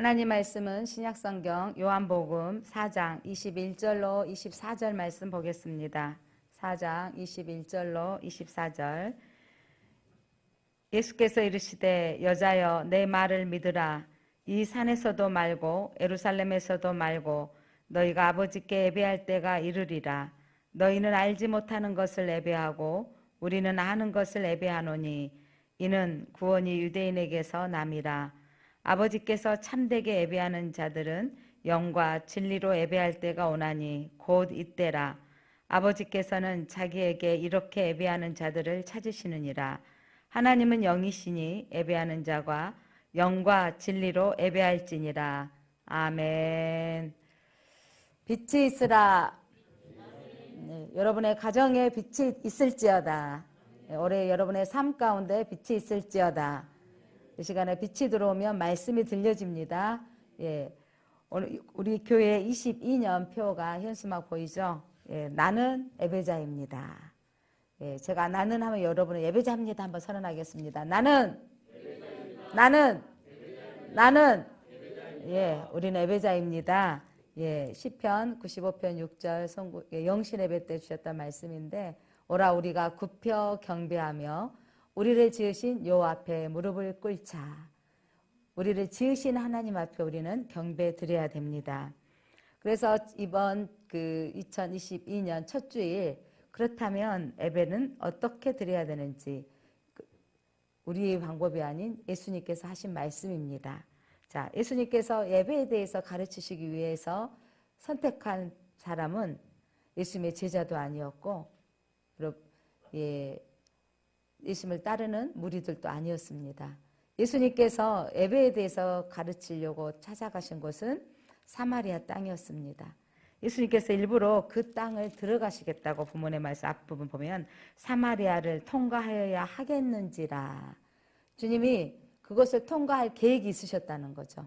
하나님 말씀은 신약성경 요한복음 4장 21절로 24절 말씀 보겠습니다. 4장 21절로 24절. 예수께서 이르시되 여자여 내 말을 믿으라. 이 산에서도 말고 예루살렘에서도 말고 너희가 아버지께 예배할 때가 이르리라. 너희는 알지 못하는 것을 예배하고 우리는 아는 것을 예배하노니 이는 구원이 유대인에게서 남이라. 아버지께서 참되게 예배하는 자들은 영과 진리로 예배할 때가 오나니 곧 이때라. 아버지께서는 자기에게 이렇게 예배하는 자들을 찾으시느니라. 하나님은 영이시니 예배하는 자가 영과 진리로 예배할지니라. 아멘. 빛이 있으라. 네, 여러분의 가정에 빛이 있을지어다. 네, 올해 여러분의 삶 가운데 빛이 있을지어다. 이 시간에 빛이 들어오면 말씀이 들려집니다. 예, 오늘 우리 교회 22년 표가 현수막 보이죠? 예, 나는 예배자입니다. 예, 제가 나는 하면 여러분은 예배자입니다 한번 선언하겠습니다. 나는 예, 우리는 예배자입니다. 예, 시편 95편 6절 영신 예배 때 주셨던 말씀인데 오라 우리가 굽혀 경배하며 우리를 지으신 여호와 앞에 무릎을 꿇자. 우리를 지으신 하나님 앞에 우리는 경배 드려야 됩니다. 그래서 이번 2022년 첫 주일 그렇다면 예배는 어떻게 드려야 되는지 우리의 방법이 아닌 예수님께서 하신 말씀입니다. 자, 예수님께서 예배에 대해서 가르치시기 위해서 선택한 사람은 예수님의 제자도 아니었고 예수님을 따르는 무리들도 아니었습니다. 예수님께서 예배에 대해서 가르치려고 찾아가신 곳은 사마리아 땅이었습니다. 예수님께서 일부러 그 땅을 들어가시겠다고 본문의 말씀 앞부분 보면 사마리아를 통과하여야 하겠는지라. 주님이 그것을 통과할 계획이 있으셨다는 거죠.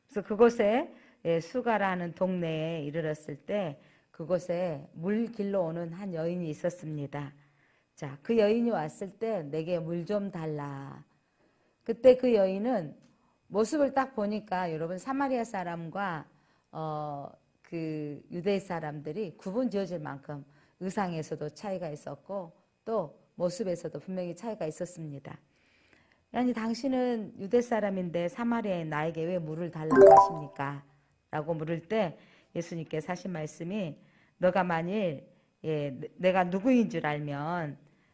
그래서 그곳에 수가라는 동네에 이르렀을 때 그곳에 물길로 오는 한 여인이 있었습니다. 자, 그 여인이 왔을 때 내게 물 좀 달라. 그때 그 여인은 모습을 딱 보니까 여러분 사마리아 사람과 그 유대 사람들이 구분 지어질 만큼 의상에서도 차이가 있었고 또 모습에서도 분명히 차이가 있었습니다. 아니 당신은 유대 사람인데 사마리아인 나에게 왜 물을 달라고 하십니까? 라고 물을 때 예수님께서 하신 말씀이 너가 만일 내가 누구인 줄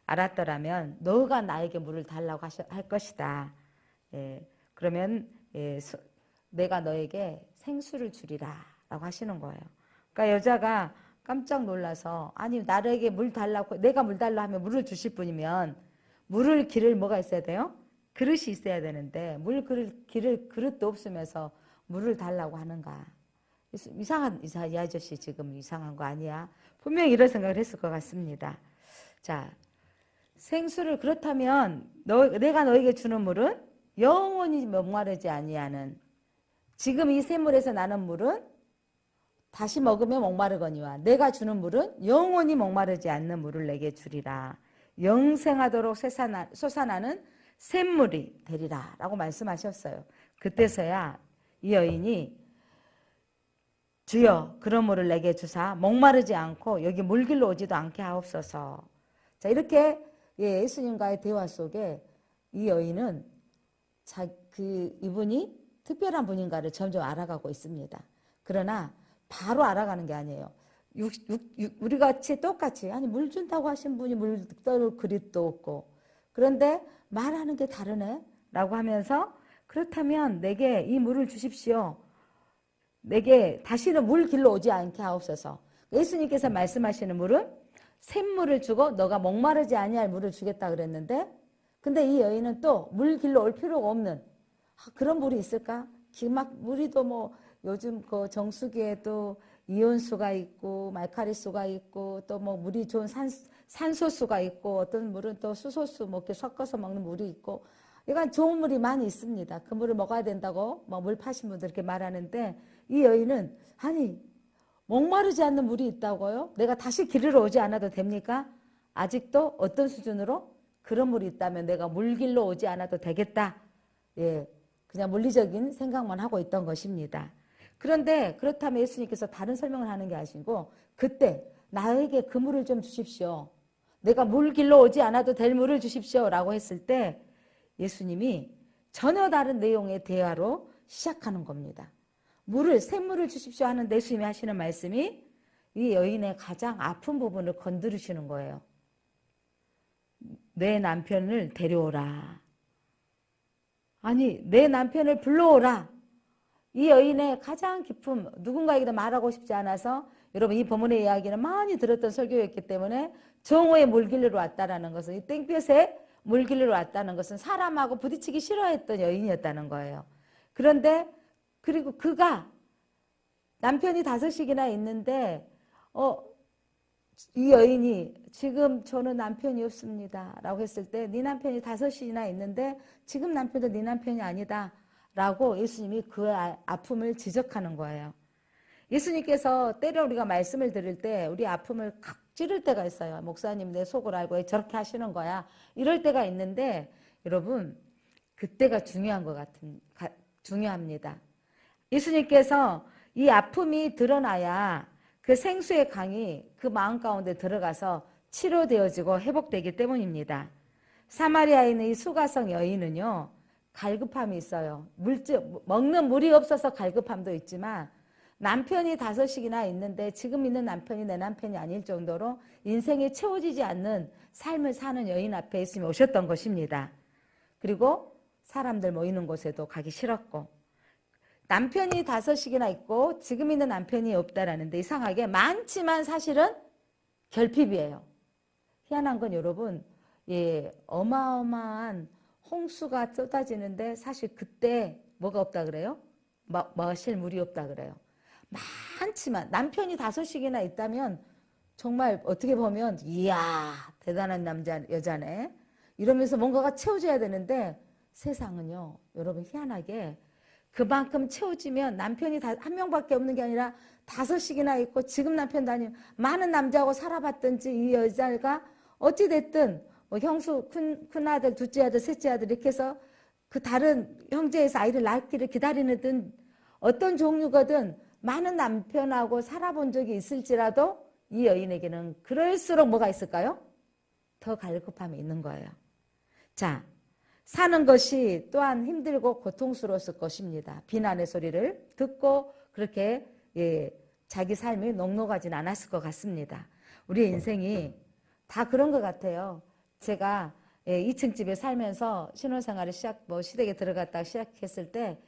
알았더라면 너가 나에게 물을 달라고 할 것이다. 그러면 내가 너에게 생수를 주리라 라고 하시는 거예요. 그러니까 여자가 깜짝 놀라서 아니 나에게 물 달라고 내가 물 달라고 하면 물을 주실 분이면 물을 기를 뭐가 있어야 돼요? 그릇이 있어야 되는데 물 기를 그릇도 없으면서 물을 달라고 하는가? 이상한 이 아저씨 지금 이상한 거 아니야? 분명히 이런 생각을 했을 것 같습니다. 자, 생수를 그렇다면 내가 너에게 주는 물은 영원히 목마르지 아니하는 지금 이 샘물에서 나는 물은 다시 먹으면 목마르거니와 내가 주는 물은 영원히 목마르지 않는 물을 내게 주리라. 영생하도록 솟아나는 샘물이 되리라 라고 말씀하셨어요. 그때서야 이 여인이 주여 그런 물을 내게 주사 목마르지 않고 여기 물길로 오지도 않게 하옵소서. 자, 이렇게 예수님과의 대화 속에 이 여인은 이분이 특별한 분인가를 점점 알아가고 있습니다. 그러나 바로 알아가는 게 아니에요. 우리 같이 똑같이 아니 물 준다고 하신 분이 물 떠올 그릇도 없고 그런데 말하는 게 다르네 라고 하면서 그렇다면 내게 이 물을 주십시오. 내게 다시는 물 길로 오지 않게 하옵소서. 예수님께서 말씀하시는 물은 샘물을 주고 너가 목마르지 아니할 물을 주겠다 그랬는데 근데 이 여인은 또 물 길로 올 필요가 없는 그런 물이 있을까? 물이도 뭐 요즘 그 정수기에도 이온수가 있고 말카리수가 있고 또 뭐 물이 좋은 산소수가 있고 어떤 물은 또 수소수 뭐 이렇게 섞어서 먹는 물이 있고 이건 좋은 물이 많이 있습니다. 그 물을 먹어야 된다고 뭐 물 파신 분들 이렇게 말하는데 이 여인은 아니 목마르지 않는 물이 있다고요? 내가 다시 기르러 오지 않아도 됩니까? 아직도 어떤 수준으로? 그런 물이 있다면 내가 물길로 오지 않아도 되겠다. 예, 그냥 물리적인 생각만 하고 있던 것입니다. 그런데 그렇다면 예수님께서 다른 설명을 하는 게 아니고 그때 나에게 그 물을 좀 주십시오. 내가 물 길러 오지 않아도 될 물을 주십시오 라고 했을 때 예수님이 전혀 다른 내용의 대화로 시작하는 겁니다. 샘물을 주십시오 하는 예수님이 하시는 말씀이 이 여인의 가장 아픈 부분을 건드리시는 거예요. 내 남편을 데려오라. 아니, 내 남편을 불러오라. 이 여인의 가장 깊은, 누군가에게도 말하고 싶지 않아서 여러분 이 본문의 이야기는 많이 들었던 설교였기 때문에 정오에 물길로 왔다라는 것은, 이 땡볕에 물길로 왔다는 것은 사람하고 부딪히기 싫어했던 여인이었다는 거예요. 그런데 그리고 그가 남편이 5씩이나 있는데 이 여인이 지금 저는 남편이 없습니다 라고 했을 때 네 남편이 5이나 있는데 지금 남편도 네 남편이 아니다 라고 예수님이 그 아픔을 지적하는 거예요. 예수님께서 때로 우리가 말씀을 들을 때 우리 아픔을 칵 찌를 때가 있어요. 목사님 내 속을 알고 왜 저렇게 하시는 거야 이럴 때가 있는데 여러분 그때가 중요합니다. 예수님께서 이 아픔이 드러나야 그 생수의 강이 그 마음 가운데 들어가서 치료되어지고 회복되기 때문입니다. 사마리아에 있는 이 수가성 여인은요, 갈급함이 있어요. 먹는 물이 없어서 갈급함도 있지만 남편이 5씩이나 있는데 지금 있는 남편이 내 남편이 아닐 정도로 인생이 채워지지 않는 삶을 사는 여인 앞에 예수님이 오셨던 것입니다. 그리고 사람들 모이는 곳에도 가기 싫었고 남편이 5씩이나 있고 지금 있는 남편이 없다라는데 이상하게 많지만 사실은 결핍이에요. 희한한 건 여러분, 어마어마한 홍수가 쏟아지는데 사실 그때 뭐가 없다 그래요? 마실 물이 없다 그래요. 많지만 남편이 5씩이나 있다면 정말 어떻게 보면 이야 대단한 여자네 이러면서 뭔가가 채워져야 되는데 세상은요 여러분 희한하게 그만큼 채워지면 남편이 한 명밖에 없는 게 아니라 5씩이나 있고 지금 남편도 아니고 많은 남자하고 살아봤든지 이 여자가 어찌됐든 뭐 형수 큰아들 둘째 아들 셋째 아들 이렇게 해서 그 다른 형제에서 아이를 낳기를 기다리는 어떤 종류거든 많은 남편하고 살아본 적이 있을지라도 이 여인에게는 그럴수록 뭐가 있을까요? 더 갈급함이 있는 거예요. 자, 사는 것이 또한 힘들고 고통스러웠을 것입니다. 비난의 소리를 듣고 그렇게 자기 삶이 녹록하진 않았을 것 같습니다. 우리의 인생이 다 그런 것 같아요. 제가 2층 집에 살면서 신혼생활을 시댁에 들어갔다가 시작했을 때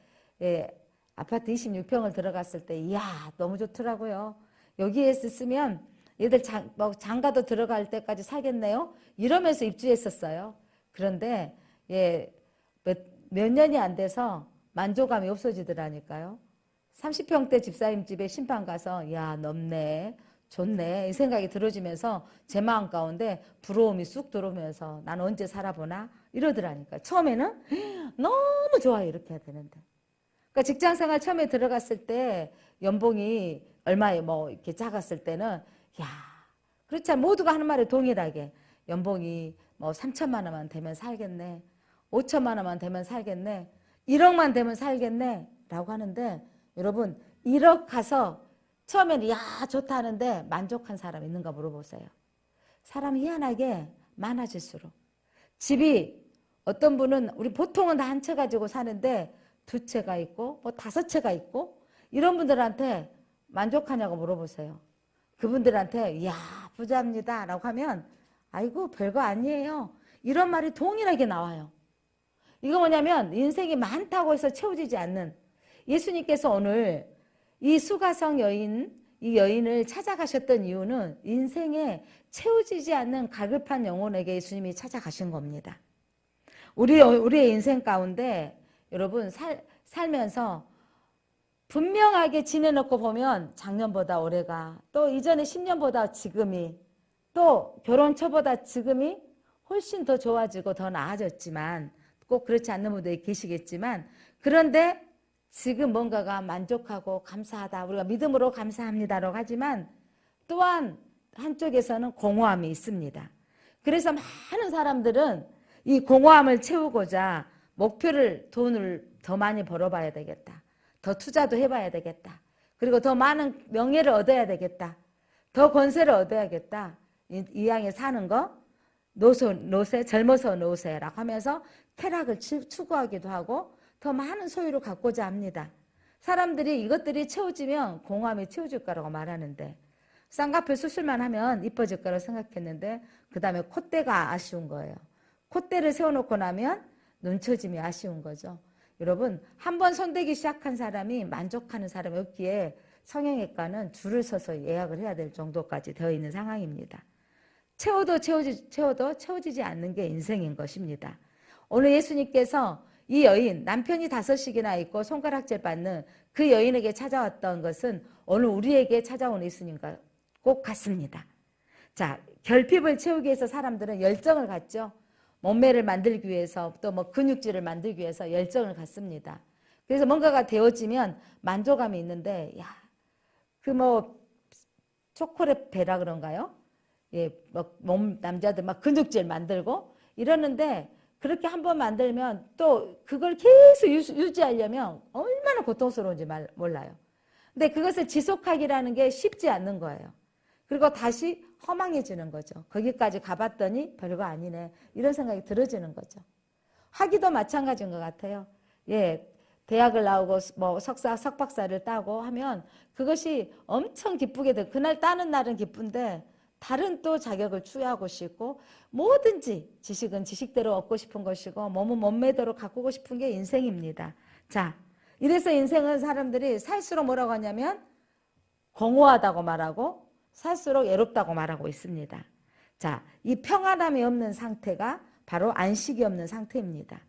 아파트 26평을 들어갔을 때 이야 너무 좋더라고요. 여기에 있으면 얘들 장가도 들어갈 때까지 살겠네요. 이러면서 입주했었어요. 그런데 몇 년이 안 돼서 만족감이 없어지더라니까요. 30평대 집사님 집에 심판 가서 야 넓네 좋네 이 생각이 들어지면서 제 마음 가운데 부러움이 쑥 들어오면서 난 언제 살아보나 이러더라니까요. 처음에는 너무 좋아요 이렇게 해야 되는데 그러니까 직장생활 처음에 들어갔을 때 연봉이 얼마에 이렇게 작았을 때는 야 그렇지 않아 모두가 하는 말에 동일하게 연봉이 3천만 원만 되면 살겠네 5천만 원만 되면 살겠네 1억만 되면 살겠네 라고 하는데 여러분 1억 가서 처음에는 야 좋다 하는데 만족한 사람 있는가 물어보세요. 사람이 희한하게 많아질수록 집이 어떤 분은 우리 보통은 다 한 채 가지고 사는데 2채가 있고 5채가 있고 이런 분들한테 만족하냐고 물어보세요. 그분들한테 이야 부자입니다 라고 하면 아이고 별거 아니에요 이런 말이 동일하게 나와요. 이거 뭐냐면 인생이 많다고 해서 채워지지 않는 예수님께서 오늘 이 수가성 여인 이 여인을 찾아가셨던 이유는 인생에 채워지지 않는 갈급한 영혼에게 예수님이 찾아가신 겁니다. 우리의 인생 가운데 여러분 살면서 분명하게 지내놓고 보면 작년보다 올해가 또 이전에 10년보다 지금이 또 결혼 초보다 지금이 훨씬 더 좋아지고 더 나아졌지만 꼭 그렇지 않는 분들이 계시겠지만 그런데 지금 뭔가가 만족하고 감사하다 우리가 믿음으로 감사합니다라고 하지만 또한 한쪽에서는 공허함이 있습니다. 그래서 많은 사람들은 이 공허함을 채우고자 목표를 돈을 더 많이 벌어봐야 되겠다. 더 투자도 해봐야 되겠다. 그리고 더 많은 명예를 얻어야 되겠다. 더 권세를 얻어야겠다. 이왕에 사는 거 노세, 젊어서 노세라고 하면서 쾌락을 추구하기도 하고 더 많은 소유를 갖고자 합니다. 사람들이 이것들이 채워지면 공허함이 채워질 거라고 말하는데 쌍꺼풀 수술만 하면 이뻐질 거라고 생각했는데 그 다음에 콧대가 아쉬운 거예요. 콧대를 세워놓고 나면 눈처짐이 아쉬운 거죠. 여러분 한번 손대기 시작한 사람이 만족하는 사람이 없기에 성형외과는 줄을 서서 예약을 해야 될 정도까지 되어 있는 상황입니다. 채워도 채워지지 않는 게 인생인 것입니다. 오늘 예수님께서 이 여인 남편이 5씩이나 있고 손가락질 받는 그 여인에게 찾아왔던 것은 오늘 우리에게 찾아온 예수님과 꼭 같습니다. 자, 결핍을 채우기 위해서 사람들은 열정을 갖죠. 몸매를 만들기 위해서 또 뭐 근육질을 만들기 위해서 열정을 갖습니다. 그래서 뭔가가 되어지면 만족감이 있는데 야, 그 뭐 초콜릿 배라 그런가요? 예, 남자들 막 근육질 만들고 이러는데 그렇게 한번 만들면 또 그걸 계속 유지하려면 얼마나 고통스러운지 몰라요. 근데 그것을 지속하기라는 게 쉽지 않는 거예요. 그리고 다시 허망해지는 거죠. 거기까지 가봤더니 별거 아니네. 이런 생각이 들어지는 거죠. 학위도 마찬가지인 것 같아요. 예, 대학을 나오고 뭐 석박사를 따고 하면 그것이 엄청 기쁘게 돼. 그날 따는 날은 기쁜데 다른 또 자격을 취하고 싶고 뭐든지 지식은 지식대로 얻고 싶은 것이고 몸은 몸매대로 가꾸고 싶은 게 인생입니다. 자, 이래서 인생은 사람들이 살수록 뭐라고 하냐면 공허하다고 말하고 살수록 외롭다고 말하고 있습니다. 자, 이 평안함이 없는 상태가 바로 안식이 없는 상태입니다.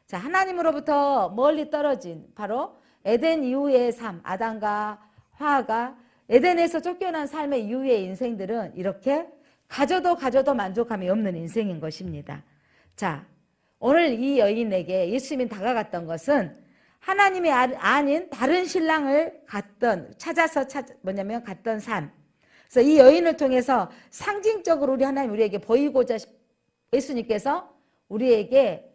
자, 하나님으로부터 멀리 떨어진 바로 에덴 이후의 삶, 아담과 하와가 에덴에서 쫓겨난 삶의 이후의 인생들은 이렇게 가져도 만족함이 없는 인생인 것입니다. 자, 오늘 이 여인에게 예수님이 다가갔던 것은 하나님이 아닌 다른 신랑을 찾아서 갔던 삶. 그래서 이 여인을 통해서 상징적으로 우리에게 보이고자 예수님께서 우리에게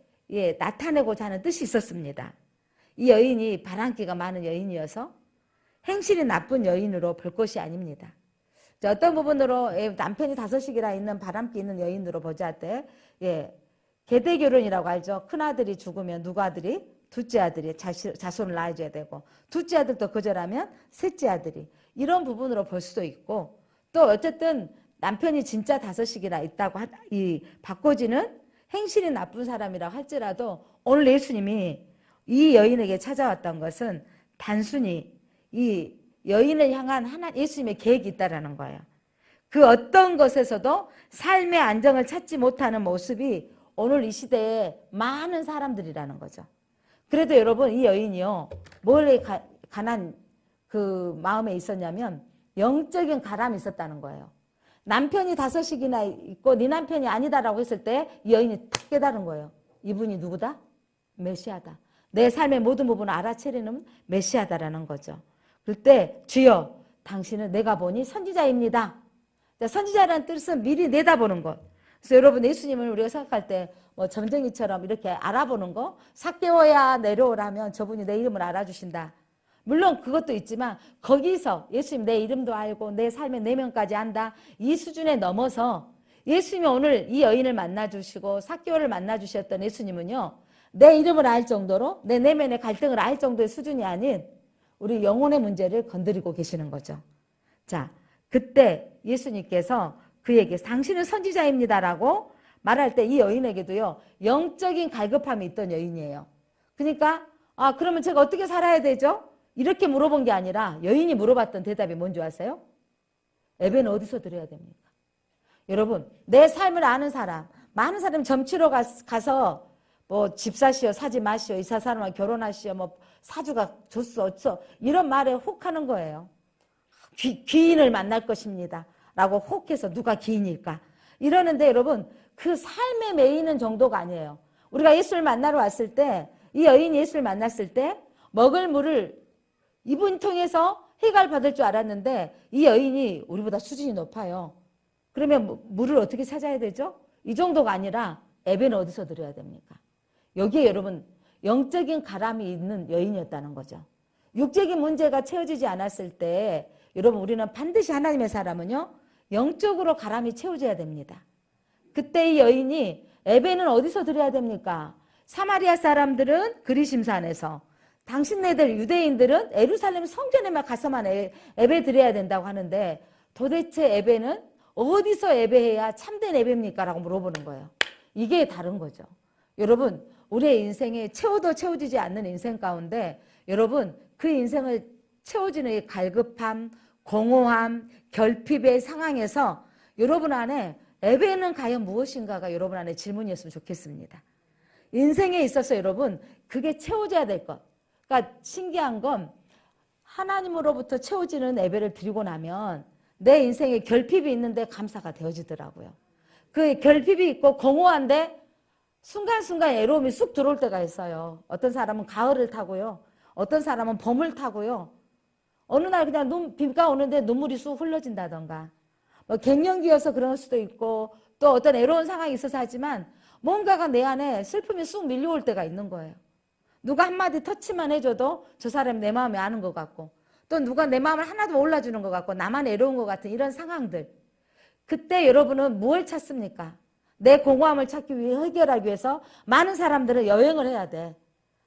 나타내고자 하는 뜻이 있었습니다. 이 여인이 바람기가 많은 여인이어서 행실이 나쁜 여인으로 볼 것이 아닙니다. 자, 어떤 부분으로 남편이 5씩이나 있는 바람기 있는 여인으로 보자 때 계대결혼이라고 알죠. 큰아들이 죽으면 누구 아들이? 둘째 아들이 자손을 낳아줘야 되고 둘째 아들도 거절하면 셋째 아들이 이런 부분으로 볼 수도 있고 또 어쨌든 남편이 진짜 5씩이나 있다고 바꿔지는 행실이 나쁜 사람이라고 할지라도 오늘 예수님이 이 여인에게 찾아왔던 것은 단순히 이 여인을 향한 예수님의 계획이 있다라는 거예요. 그 어떤 것에서도 삶의 안정을 찾지 못하는 모습이 오늘 이 시대에 많은 사람들이라는 거죠. 그래도 여러분 이 여인이요 뭘 가난 그 마음에 있었냐면 영적인 가람이 있었다는 거예요. 남편이 5씩이나 있고 네 남편이 아니다라고 했을 때 이 여인이 탁 깨달은 거예요. 이분이 누구다? 메시아다. 내 삶의 모든 부분을 알아채리는 메시아다라는 거죠. 그때 주여 당신은 내가 보니 선지자입니다. 선지자라는 뜻은 미리 내다보는 것. 그래서 여러분 예수님을 우리가 생각할 때 뭐 점쟁이처럼 이렇게 알아보는 거 삭개오야 내려오라면 저분이 내 이름을 알아주신다. 물론 그것도 있지만 거기서 예수님 내 이름도 알고 내 삶의 내면까지 안다. 이 수준에 넘어서 예수님이 오늘 이 여인을 만나주시고 삭개오를 만나주셨던 예수님은요. 내 이름을 알 정도로 내 내면의 갈등을 알 정도의 수준이 아닌 우리 영혼의 문제를 건드리고 계시는 거죠. 자, 그때 예수님께서 그에게 당신은 선지자입니다라고 말할 때 이 여인에게도요. 영적인 갈급함이 있던 여인이에요. 그러니까 그러면 제가 어떻게 살아야 되죠? 이렇게 물어본 게 아니라 여인이 물어봤던 대답이 뭔지 아세요? 예배는 어디서 드려야 됩니까? 여러분 내 삶을 아는 사람 많은 사람이 점치러 가서 뭐 집사시오 사지 마시오 이 사람과 결혼하시오 뭐 사주가 좋소 어쩌 이런 말에 혹하는 거예요. 귀인을 만날 것입니다 라고 혹해서 누가 귀인일까 이러는데 여러분 그 삶에 매이는 정도가 아니에요. 우리가 예수를 만나러 왔을 때 이 여인이 예수를 만났을 때 먹을 물을 이분 통해서 해결받을 줄 알았는데 이 여인이 우리보다 수준이 높아요. 그러면 물을 어떻게 찾아야 되죠? 이 정도가 아니라 예배는 어디서 드려야 됩니까? 여기에 여러분 영적인 가람이 있는 여인이었다는 거죠. 육적인 문제가 채워지지 않았을 때 여러분 우리는 반드시 하나님의 사람은요 영적으로 가람이 채워져야 됩니다. 그때 이 여인이 예배는 어디서 드려야 됩니까? 사마리아 사람들은 그리심산에서, 당신네들 유대인들은 예루살렘 성전에만 가서만 예배 드려야 된다고 하는데 도대체 예배는 어디서 예배해야 참된 예배입니까? 라고 물어보는 거예요. 이게 다른 거죠. 여러분 우리의 인생에 채워도 채워지지 않는 인생 가운데 여러분 그 인생을 채워지는 이 갈급함, 공허함, 결핍의 상황에서 여러분 안에 예배는 과연 무엇인가가 여러분 안에 질문이었으면 좋겠습니다. 인생에 있어서 여러분 그게 채워져야 될 것. 그러니까 신기한 건 하나님으로부터 채워지는 예배를 드리고 나면 내 인생에 결핍이 있는데 감사가 되어지더라고요. 그 결핍이 있고 공허한데 순간순간 애로움이 쑥 들어올 때가 있어요. 어떤 사람은 가을을 타고요. 어떤 사람은 봄을 타고요. 어느 날 그냥 비가 오는데 눈물이 쑥 흘러진다던가 뭐 갱년기여서 그럴 수도 있고 또 어떤 애로운 상황이 있어서 하지만 뭔가가 내 안에 슬픔이 쑥 밀려올 때가 있는 거예요. 누가 한마디 터치만 해줘도 저 사람이 내 마음이 아는 것 같고 또 누가 내 마음을 하나도 몰라주는 것 같고 나만 애로운 것 같은 이런 상황들. 그때 여러분은 뭘 찾습니까? 내 공허함을 찾기 위해 해결하기 위해서 많은 사람들은 여행을 해야 돼.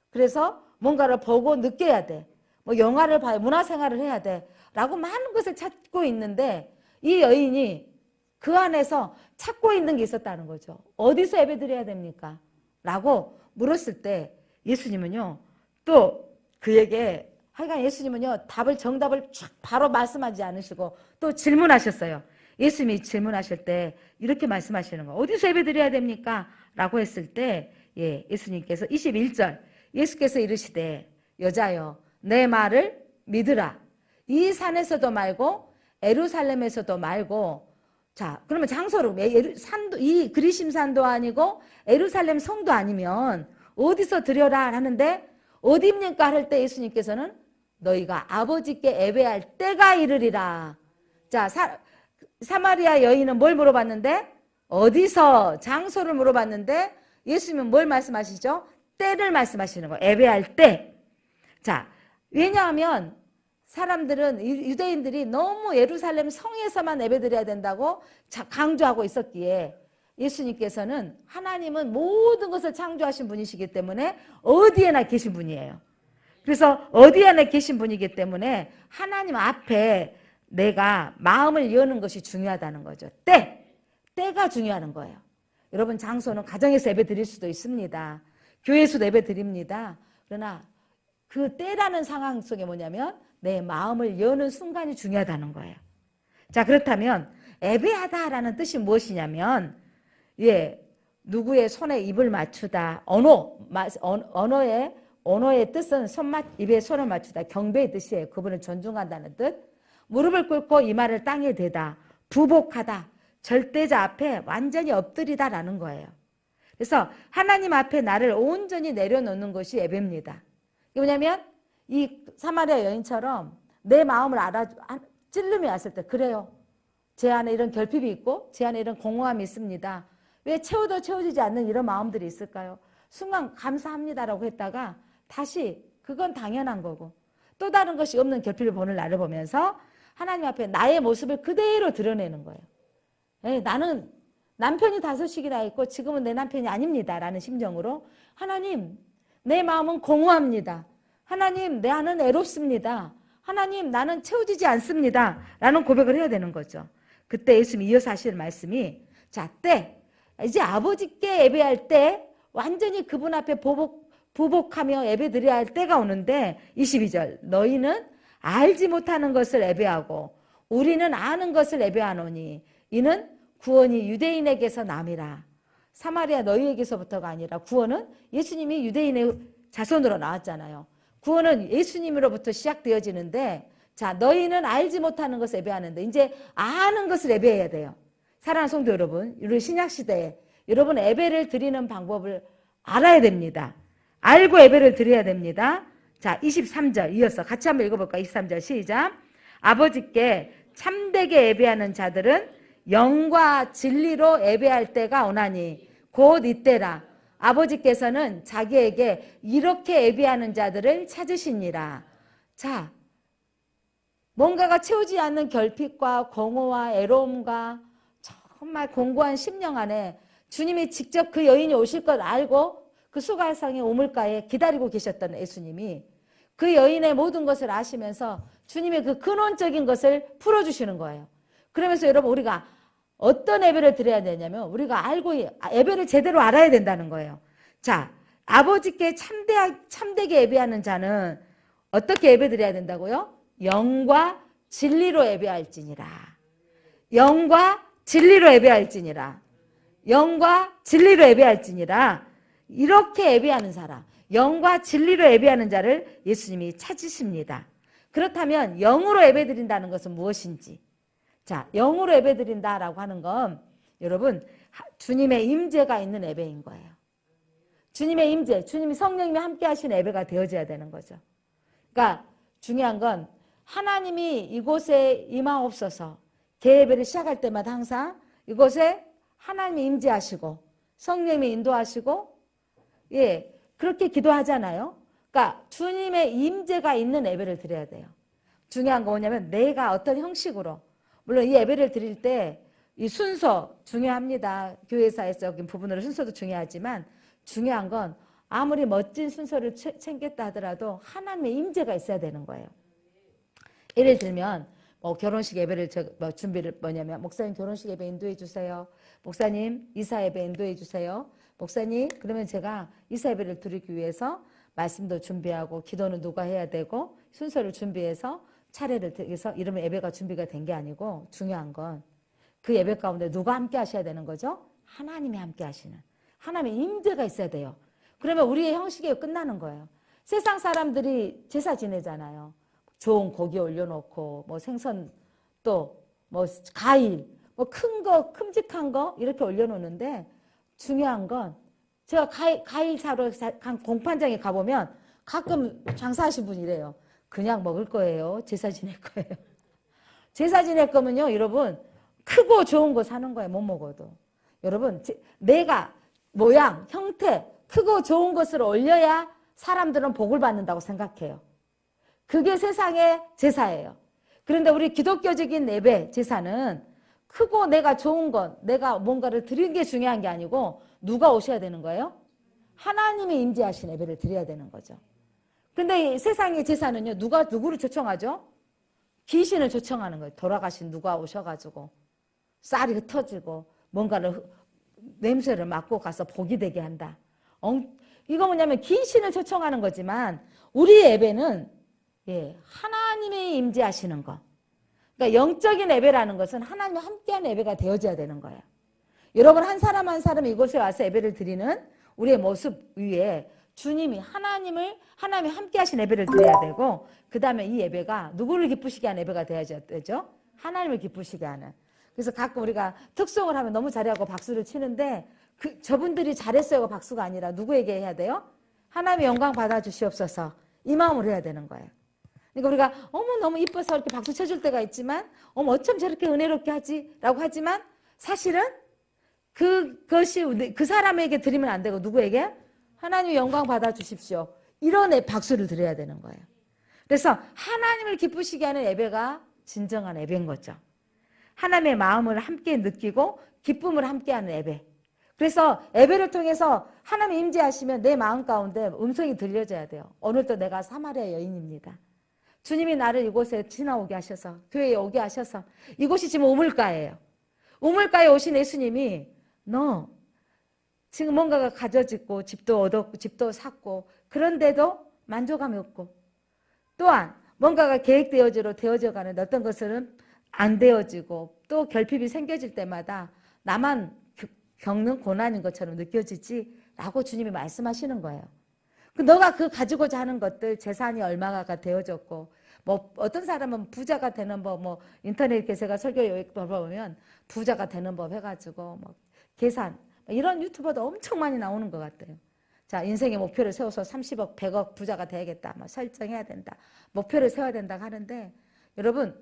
그래서 뭔가를 보고 느껴야 돼. 뭐 영화를 봐야 문화생활을 해야 돼. 라고 많은 것을 찾고 있는데 이 여인이 그 안에서 찾고 있는 게 있었다는 거죠. 어디서 예배드려야 됩니까? 라고 물었을 때 예수님은요. 또 그에게 하여간 예수님은요. 정답을 쫙 바로 말씀하지 않으시고 또 질문하셨어요. 예수님이 질문하실 때 이렇게 말씀하시는 거예요. 어디서 예배드려야 됩니까? 라고 했을 때 예수님께서 21절 예수께서 이르시되 여자여 내 말을 믿으라. 이 산에서도 말고 예루살렘에서도 말고 자 그러면 장소로 이 그리심산도 아니고 예루살렘 성도 아니면 어디서 드려라 하는데 어디입니까? 할 때 예수님께서는 너희가 아버지께 예배할 때가 이르리라. 자 사마리아 여인은 뭘 물어봤는데 어디서 장소를 물어봤는데 예수님은 뭘 말씀하시죠? 때를 말씀하시는 거예요. 예배할 때. 자 왜냐하면 사람들은 유대인들이 너무 예루살렘 성에서만 예배드려야 된다고 강조하고 있었기에 예수님께서는 하나님은 모든 것을 창조하신 분이시기 때문에 어디에나 계신 분이에요. 그래서 어디에나 계신 분이기 때문에 하나님 앞에 내가 마음을 여는 것이 중요하다는 거죠. 때가 중요한 거예요. 여러분 장소는 가정에서 예배 드릴 수도 있습니다. 교회에서도 예배 드립니다. 그러나 그 때라는 상황 속에 뭐냐면 내 마음을 여는 순간이 중요하다는 거예요. 자 그렇다면 예배하다라는 뜻이 무엇이냐면 누구의 손에 입을 맞추다. 언어의 뜻은 입에 손을 맞추다. 경배의 뜻이에요. 그분을 존중한다는 뜻. 무릎을 꿇고 이마를 땅에 대다. 부복하다. 절대자 앞에 완전히 엎드리다라는 거예요. 그래서 하나님 앞에 나를 온전히 내려놓는 것이 예배입니다. 이게 뭐냐면 이 사마리아 여인처럼 내 마음을 찔림이 왔을 때 그래요. 제 안에 이런 결핍이 있고 제 안에 이런 공허함이 있습니다. 왜 채워도 채워지지 않는 이런 마음들이 있을까요? 순간 감사합니다라고 했다가 다시 그건 당연한 거고 또 다른 것이 없는 결핍을 보는 나를 보면서 하나님 앞에 나의 모습을 그대로 드러내는 거예요. 나는 남편이 5씩이나 있고 지금은 내 남편이 아닙니다. 라는 심정으로 하나님 내 마음은 공허합니다. 하나님 내 안은 애롭습니다. 하나님 나는 채워지지 않습니다. 라는 고백을 해야 되는 거죠. 그때 예수님이 이어서 하실 말씀이 자 이제 아버지께 예배할 때 완전히 그분 앞에 부복하며 예배 드려야 할 때가 오는데 22절 너희는 알지 못하는 것을 예배하고 우리는 아는 것을 예배하노니 이는 구원이 유대인에게서 남이라. 사마리아 너희에게서부터가 아니라 구원은 예수님이 유대인의 자손으로 나왔잖아요. 구원은 예수님으로부터 시작되어지는데 자 너희는 알지 못하는 것을 예배하는데 이제 아는 것을 예배해야 돼요. 사랑하는 성도 여러분, 우리 신약시대에 여러분 예배를 드리는 방법을 알아야 됩니다. 알고 예배를 드려야 됩니다. 자 23절 이어서 같이 한번 읽어볼까요? 23절 시작. 아버지께 참되게 예배하는 자들은 영과 진리로 예배할 때가 오나니 곧 이때라. 아버지께서는 자기에게 이렇게 예비하는 자들을 찾으시니라. 자, 뭔가가 채우지 않는 결핍과 공허와 애로움과 정말 공고한 심령 안에 주님이 직접 그 여인이 오실 걸 알고 그 수가성의 우물가에 기다리고 계셨던 예수님이 그 여인의 모든 것을 아시면서 주님의 그 근원적인 것을 풀어주시는 거예요. 그러면서 여러분 우리가 어떤 예배를 드려야 되냐면 우리가 알고 예배를 제대로 알아야 된다는 거예요. 자, 아버지께 참되게 예배하는 자는 어떻게 예배 드려야 된다고요? 영과 진리로 예배할지니라. 영과 진리로 예배할지니라. 영과 진리로 예배할지니라. 이렇게 예배하는 사람, 영과 진리로 예배하는 자를 예수님이 찾으십니다. 그렇다면 영으로 예배드린다는 것은 무엇인지. 자, 영으로 예배드린다라고 하는 건 여러분 주님의 임재가 있는 예배인 거예요. 주님의 임재, 주님이 성령님이 함께 하시는 예배가 되어져야 되는 거죠. 그러니까 중요한 건 하나님이 이곳에 임하옵소서. 개예배를 시작할 때마다 항상 이곳에 하나님이 임재하시고 성령님이 인도하시고 그렇게 기도하잖아요. 그러니까 주님의 임재가 있는 예배를 드려야 돼요. 중요한 거 뭐냐면 내가 어떤 형식으로 물론 이 예배를 드릴 때 이 순서 중요합니다. 교회사에서적인 부분으로 순서도 중요하지만 중요한 건 아무리 멋진 순서를 챙겼다 하더라도 하나님의 임재가 있어야 되는 거예요. 예를 들면 뭐 결혼식 예배를 준비를 뭐냐면 목사님 결혼식 예배 인도해 주세요. 목사님 이사 예배 인도해 주세요. 목사님 그러면 제가 이사 예배를 드리기 위해서 말씀도 준비하고 기도는 누가 해야 되고 순서를 준비해서 차례를 드려서 이러면 예배가 준비가 된 게 아니고 중요한 건 그 예배 가운데 누가 함께 하셔야 되는 거죠? 하나님이 함께 하시는 하나님의 임재가 있어야 돼요. 그러면 우리의 형식이 끝나는 거예요. 세상 사람들이 제사 지내잖아요. 좋은 고기 올려놓고 뭐 생선 또 뭐 과일 뭐 큰 거 큼직한 거 이렇게 올려놓는데 중요한 건 제가 과일 사러 공판장에 가보면 가끔 장사하신 분이 이래요. 그냥 먹을 거예요. 제사 지낼 거예요. 제사 지낼 거면요 여러분 크고 좋은 거 사는 거예요. 못 먹어도. 여러분 내가 모양 형태 크고 좋은 것을 올려야 사람들은 복을 받는다고 생각해요. 그게 세상의 제사예요. 그런데 우리 기독교적인 예배 제사는 크고 내가 좋은 것, 내가 뭔가를 드리는 게 중요한 게 아니고 누가 오셔야 되는 거예요? 하나님이 임재하신 예배를 드려야 되는 거죠. 그런데 세상의 제사는요, 누구를 초청하죠? 귀신을 초청하는 거예요. 돌아가신 누가 오셔가지고 쌀이 흩어지고 뭔가를 냄새를 맡고 가서 복이 되게 한다. 이거 뭐냐면 귀신을 초청하는 거지만 우리의 예배는 하나님이 임재하시는 거. 그러니까 영적인 예배라는 것은 하나님과 함께하는 예배가 되어져야 되는 거예요. 여러분 한 사람 한 사람 이곳에 와서 예배를 드리는 우리의 모습 위에 주님이 하나님이 함께 하신 예배를 드려야 되고 그 다음에 이 예배가 누구를 기쁘시게 하는 예배가 되어야 되죠? 하나님을 기쁘시게 하는. 그래서 가끔 우리가 특송을 하면 너무 잘하고 박수를 치는데 저분들이 잘했어요 박수가 아니라 누구에게 해야 돼요? 하나님의 영광 받아주시옵소서 이 마음으로 해야 되는 거예요. 그러니까 우리가 어머 너무 이뻐서 이렇게 박수 쳐줄 때가 있지만 어머 어쩜 저렇게 은혜롭게 하지? 라고 하지만 사실은 그것이 그 사람에게 드리면 안 되고 누구에게? 하나님의 영광 받아주십시오. 이런 박수를 드려야 되는 거예요. 그래서 하나님을 기쁘시게 하는 예배가 진정한 예배인 거죠. 하나님의 마음을 함께 느끼고 기쁨을 함께하는 예배. 그래서 예배를 통해서 하나님 임재하시면 내 마음 가운데 음성이 들려져야 돼요. 오늘도 내가 사마리아 여인입니다. 주님이 나를 이곳에 지나오게 하셔서 교회에 오게 하셔서 이곳이 지금 우물가예요. 우물가에 오신 예수님이 너 지금 뭔가가 가져지고 집도 얻었고 집도 샀고 그런데도 만족감이 없고 또한 뭔가가 되어져 가는 어떤 것은 안 되어지고 또 결핍이 생겨질 때마다 나만 겪는 고난인 것처럼 느껴지지 라고 주님이 말씀하시는 거예요. 너가 가지고자 하는 것들 재산이 얼마가 되어졌고 뭐 어떤 사람은 부자가 되는 법 뭐 인터넷 제가 설교 요약도 보면 부자가 되는 법 해가지고 뭐 계산 이런 유튜버도 엄청 많이 나오는 것 같아요. 자 인생의 목표를 세워서 30억 100억 부자가 돼야겠다 뭐 설정해야 된다 목표를 세워야 된다 하는데 여러분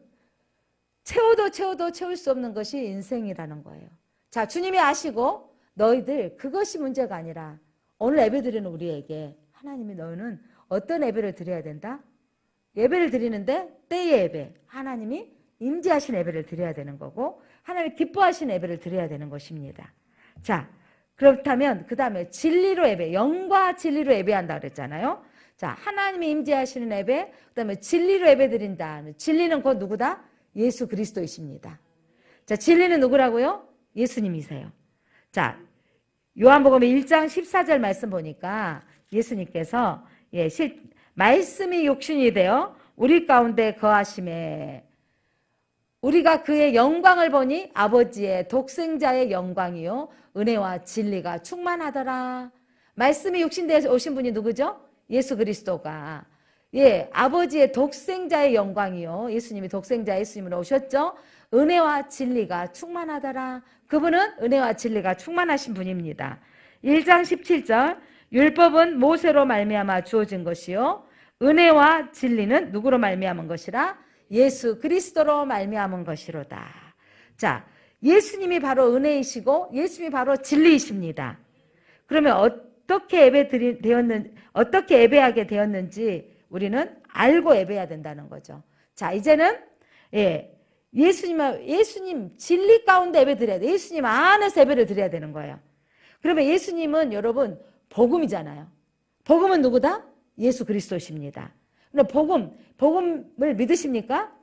채워도 채울 수 없는 것이 인생이라는 거예요. 자 주님이 아시고 너희들 그것이 문제가 아니라 오늘 예배 드리는 우리에게 하나님이 너는 어떤 예배를 드려야 된다? 예배를 드리는데 때의 예배, 하나님이 임재하신 예배를 드려야 되는 거고 하나님이 기뻐하신 예배를 드려야 되는 것입니다. 자, 그렇다면 그 다음에 진리로 예배, 영과 진리로 예배한다 그랬잖아요. 자, 하나님이 임재하시는 예배, 그 다음에 진리로 예배 드린다. 진리는 곧 누구다? 예수 그리스도이십니다. 자, 진리는 누구라고요? 예수님이세요. 자, 요한복음 1장 14절 말씀 보니까 예수님께서 말씀이 육신이 되어 우리 가운데 거하심에 우리가 그의 영광을 보니 아버지의 독생자의 영광이요 은혜와 진리가 충만하더라. 말씀이 육신되어 오신 분이 누구죠? 예수 그리스도가 아버지의 독생자의 영광이요 예수님이 독생자 예수님으로 오셨죠. 은혜와 진리가 충만하더라. 그분은 은혜와 진리가 충만하신 분입니다. 1장 17절 율법은 모세로 말미암아 주어진 것이요 은혜와 진리는 누구로 말미암은 것이라? 예수 그리스도로 말미암은 것이로다. 자, 예수님이 바로 은혜이시고 예수님이 바로 진리이십니다. 그러면 어떻게 예배하게 되었는지 우리는 알고 예배해야 된다는 거죠. 자, 이제는 예수님 진리 가운데 예배 드려야 돼. 예수님 안에서 예배를 드려야 되는 거예요. 그러면 예수님은 여러분 복음이잖아요. 복음은 누구다? 예수 그리스도십니다. 근데 복음을 믿으십니까?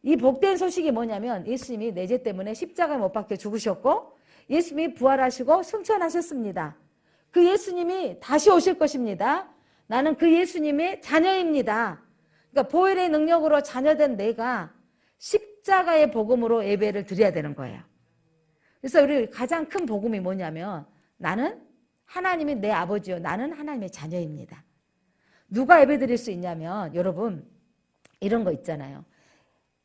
이 복된 소식이 뭐냐면 예수님이 내 죄 때문에 십자가에 못 박혀 죽으셨고 예수님이 부활하시고 승천하셨습니다. 그 예수님이 다시 오실 것입니다. 나는 그 예수님의 자녀입니다. 그러니까 보혈의 능력으로 자녀된 내가 십자가의 복음으로 예배를 드려야 되는 거예요. 그래서 우리 가장 큰 복음이 뭐냐면 나는 하나님이 내 아버지요. 나는 하나님의 자녀입니다. 누가 예배 드릴 수 있냐면 여러분 이런 거 있잖아요.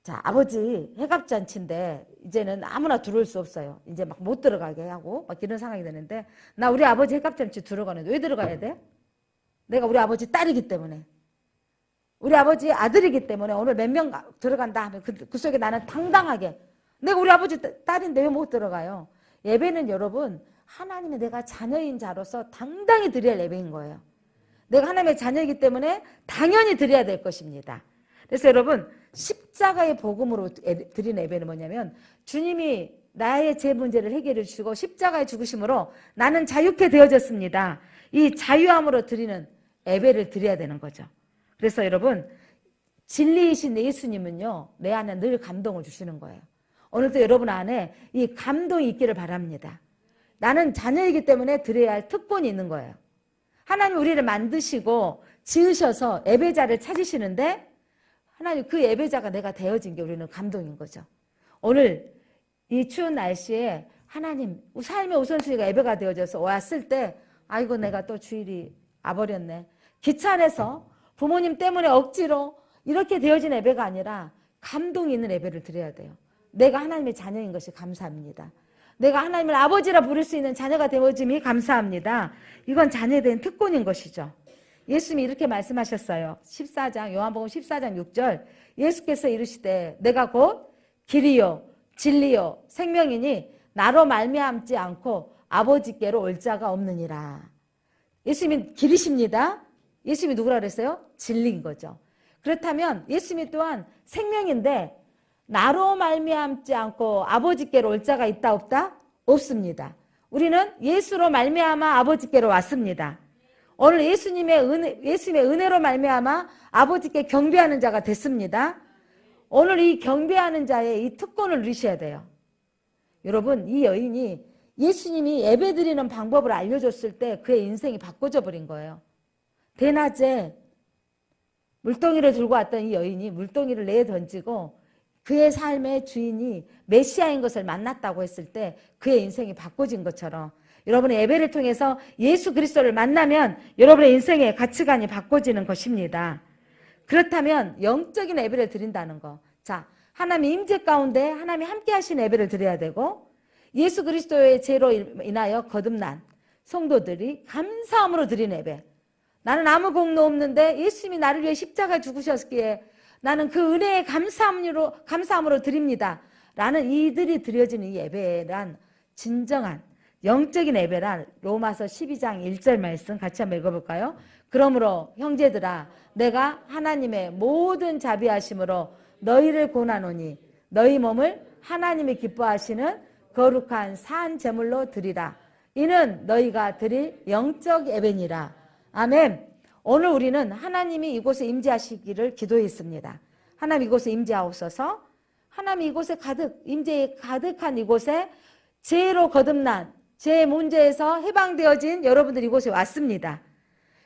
자, 아버지 해갑잔치인데 이제는 아무나 들어올 수 없어요. 이제 막 못 들어가게 하고 막 이런 상황이 되는데 나 우리 아버지 해갑잔치 들어가는데 왜 들어가야 돼? 내가 우리 아버지 딸이기 때문에 우리 아버지 아들이기 때문에 오늘 몇 명 들어간다 하면 그 속에 나는 당당하게 내가 우리 아버지 딸인데 왜 못 들어가요? 예배는 여러분 하나님이 내가 자녀인 자로서 당당히 드려야 할 예배인 거예요. 내가 하나님의 자녀이기 때문에 당연히 드려야 될 것입니다. 그래서 여러분 십자가의 복음으로 드리는 예배는 뭐냐면 주님이 나의 죄 문제를 해결해 주시고 십자가의 죽으심으로 나는 자유케 되어졌습니다. 이 자유함으로 드리는 예배를 드려야 되는 거죠. 그래서 여러분 진리이신 예수님은요 내 안에 늘 감동을 주시는 거예요. 오늘도 여러분 안에 이 감동이 있기를 바랍니다. 나는 자녀이기 때문에 드려야 할 특권이 있는 거예요. 하나님 우리를 만드시고 지으셔서 예배자를 찾으시는데 하나님 그 예배자가 내가 되어진 게 우리는 감동인 거죠. 오늘 이 추운 날씨에 하나님 삶의 우선순위가 예배가 되어져서 왔을 때 아이고 내가 또 주일이 와버렸네. 기차 안에서 부모님 때문에 억지로 이렇게 되어진 예배가 아니라 감동이 있는 예배를 드려야 돼요. 내가 하나님의 자녀인 것이 감사합니다. 내가 하나님을 아버지라 부를 수 있는 자녀가 되어짐이 감사합니다. 이건 자녀에 대한 특권인 것이죠. 예수님이 이렇게 말씀하셨어요. 14장 요한복음 14장 6절 예수께서 이르시되 내가 곧 길이요 진리요 생명이니 나로 말미암지 않고 아버지께로 올 자가 없느니라. 예수님이 길이십니다. 예수님이 누구라 그랬어요? 진리인 거죠. 그렇다면 예수님이 또한 생명인데 나로 말미암지 않고 아버지께로 올 자가 있다 없다? 없습니다. 우리는 예수로 말미암아 아버지께로 왔습니다. 오늘 예수님의 은혜로 말미암아 아버지께 경배하는 자가 됐습니다. 오늘 이 경배하는 자의 이 특권을 누리셔야 돼요. 여러분 이 여인이 예수님이 예배드리는 방법을 알려줬을 때 그의 인생이 바꿔져 버린 거예요. 대낮에 물동이를 들고 왔던 이 여인이 물동이를 내던지고 그의 삶의 주인이 메시아인 것을 만났다고 했을 때 그의 인생이 바꿔진 것처럼 여러분의 예배를 통해서 예수 그리스도를 만나면 여러분의 인생의 가치관이 바꿔지는 것입니다. 그렇다면 영적인 예배를 드린다는 거. 자, 하나님 임재 가운데 하나님이 함께 하신 예배를 드려야 되고 예수 그리스도의 죄로 인하여 거듭난 성도들이 감사함으로 드린 예배. 나는 아무 공로 없는데 예수님이 나를 위해 십자가 죽으셨기에 나는 그 은혜의 감사함으로 드립니다. 라는 이들이 드려지는 이 예배란 진정한 영적인 예배란 로마서 12장 1절 말씀 같이 한번 읽어볼까요? 그러므로 형제들아 내가 하나님의 모든 자비하심으로 너희를 권하노니 너희 몸을 하나님이 기뻐하시는 거룩한 산 제물로 드리라. 이는 너희가 드릴 영적 예배니라. 아멘. 오늘 우리는 하나님이 이곳에 임재하시기를 기도했습니다. 하나님 이곳에 임재하옵소서. 하나님 이곳에 임재에 가득한 이곳에 죄로 거듭난 죄 문제에서 해방되어진 여러분들이 이곳에 왔습니다.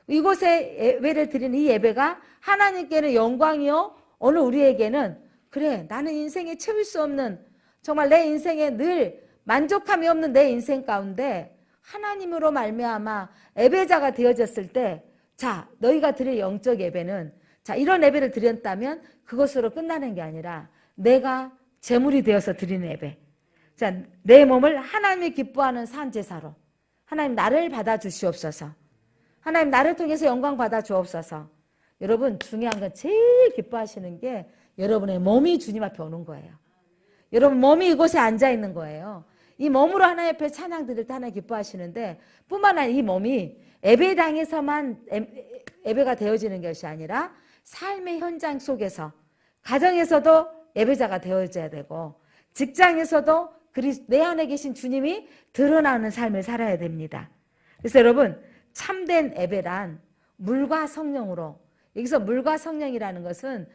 이곳에 예배를 드리는 이 예배가 하나님께는 영광이요 오늘 우리에게는 그래 나는 인생에 채울 수 없는 정말 내 인생에 늘 만족함이 없는 내 인생 가운데 하나님으로 말미암아 예배자가 되어졌을 때 자 너희가 드릴 영적 예배는 자 이런 예배를 드렸다면 그것으로 끝나는 게 아니라 내가 제물이 되어서 드리는 예배. 자, 내 몸을 하나님이 기뻐하는 산제사로 하나님 나를 받아주시옵소서. 하나님 나를 통해서 영광 받아주옵소서. 여러분 중요한 건 제일 기뻐하시는 게 여러분의 몸이 주님 앞에 오는 거예요. 여러분 몸이 이곳에 앉아있는 거예요. 이 몸으로 하나님 앞에 찬양 드릴 때 하나님 기뻐하시는데 뿐만 아니라 이 몸이 예배당에서만 예배가 되어지는 것이 아니라 삶의 현장 속에서 가정에서도 예배자가 되어져야 되고 직장에서도 내 안에 계신 주님이 드러나는 삶을 살아야 됩니다. 그래서 여러분 참된 예배란 물과 성령으로 여기서 물과 성령이라는 것은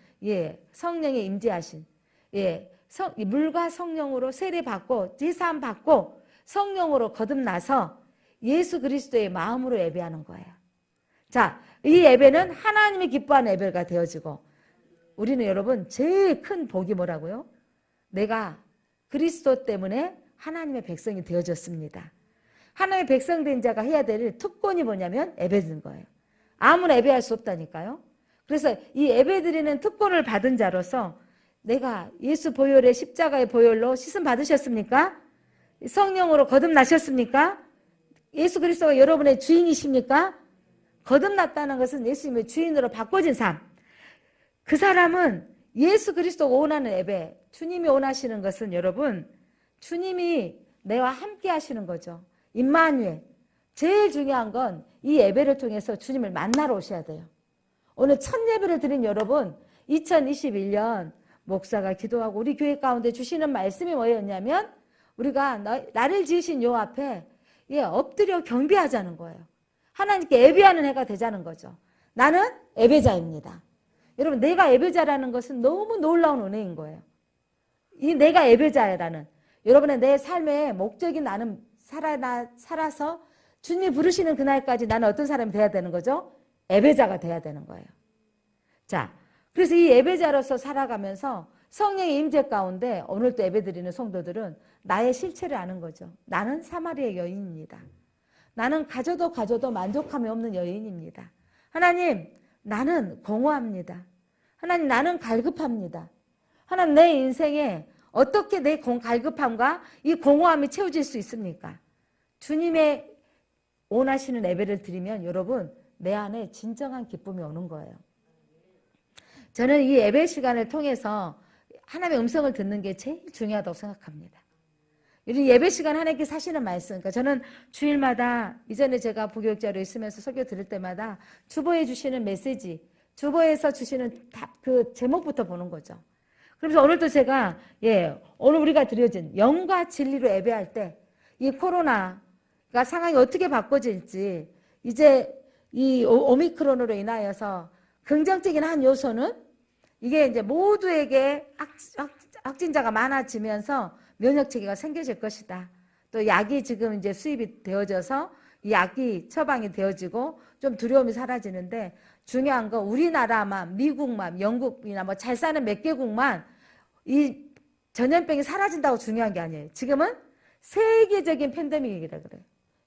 성령의 임재하신 물과 성령으로 세례받고 제사함 받고 성령으로 거듭나서 예수 그리스도의 마음으로 예배하는 거예요. 자, 이 예배는 하나님이 기뻐하는 예배가 되어지고 우리는 여러분 제일 큰 복이 뭐라고요? 내가 그리스도 때문에 하나님의 백성이 되어졌습니다. 하나님의 백성 된 자가 해야 될 특권이 뭐냐면 예배드리는 거예요. 아무나 예배할 수 없다니까요. 그래서 이 예배드리는 특권을 받은 자로서 내가 예수 보혈의 십자가의 보혈로 씻음 받으셨습니까? 성령으로 거듭나셨습니까? 예수 그리스도가 여러분의 주인이십니까? 거듭났다는 것은 예수님의 주인으로 바꿔진 삶. 그 사람은 예수 그리스도가 원하는 예배, 주님이 원하시는 것은 여러분 주님이 내와 함께 하시는 거죠. 임마누엘. 제일 중요한 건 이 예배를 통해서 주님을 만나러 오셔야 돼요. 오늘 첫 예배를 드린 여러분 2021년 목사가 기도하고 우리 교회 가운데 주시는 말씀이 뭐였냐면 우리가 나를 지으신 요 앞에 엎드려 경배하자는 거예요. 하나님께 예배하는 해가 되자는 거죠. 나는 예배자입니다. 여러분 내가 예배자라는 것은 너무 놀라운 은혜인 거예요. 이 내가 예배자라는 여러분의 내 삶의 목적이 나는 살아서 주님이 부르시는 그날까지 나는 어떤 사람이 돼야 되는 거죠? 예배자가 돼야 되는 거예요. 자, 그래서 이 예배자로서 살아가면서 성령의 임재 가운데 오늘 또 예배드리는 성도들은 나의 실체를 아는 거죠. 나는 사마리아 여인입니다. 나는 가져도 만족함이 없는 여인입니다. 하나님 나는 공허합니다. 하나님 나는 갈급합니다. 하나님 내 인생에 어떻게 내 갈급함과 이 공허함이 채워질 수 있습니까? 주님의 원하시는 예배를 드리면 여러분 내 안에 진정한 기쁨이 오는 거예요. 저는 이 예배 시간을 통해서 하나님의 음성을 듣는 게 제일 중요하다고 생각합니다. 이 예배 시간 하나님께 사시는 말씀. 그러니까 저는 주일마다 이전에 제가 부교육자로 있으면서 설교 들을 때마다 주보에 주시는 메시지, 주보에서 주시는 그 제목부터 보는 거죠. 그래서 오늘도 제가 오늘 우리가 드려진 영과 진리로 예배할 때 이 코로나가 상황이 어떻게 바꿔질지 이제 이 오미크론으로 인하여서 긍정적인 한 요소는 이게 이제 모두에게 확진자가 많아지면서 면역체계가 생겨질 것이다. 또 약이 지금 이제 수입이 되어져서 이 약이 처방이 되어지고 좀 두려움이 사라지는데 중요한 건 우리나라만, 미국만, 영국이나 뭐 잘 사는 몇 개국만 이 전염병이 사라진다고 중요한 게 아니에요. 지금은 세계적인 팬데믹이라 그래요.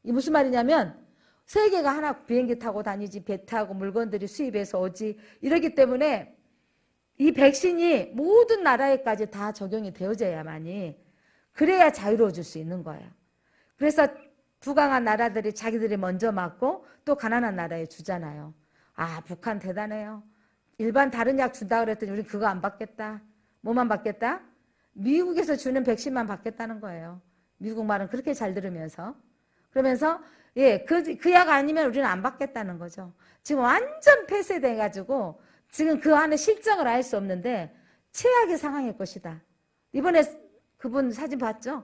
이 무슨 말이냐면 세계가 하나 비행기 타고 다니지 배 타고 물건들이 수입해서 오지 이러기 때문에 이 백신이 모든 나라에까지 다 적용이 되어져야만이 그래야 자유로워질 수 있는 거예요. 그래서 부강한 나라들이 자기들이 먼저 맞고 또 가난한 나라에 주잖아요. 아 북한 대단해요. 일반 다른 약 준다 그랬더니 우리 그거 안 받겠다. 뭐만 받겠다? 미국에서 주는 백신만 받겠다는 거예요. 미국 말은 그렇게 잘 들으면서 그러면서 그 약 아니면 우리는 안 받겠다는 거죠. 지금 완전 폐쇄돼 가지고 지금 그 안에 실정을 알 수 없는데 최악의 상황일 것이다. 이번에 그분 사진 봤죠?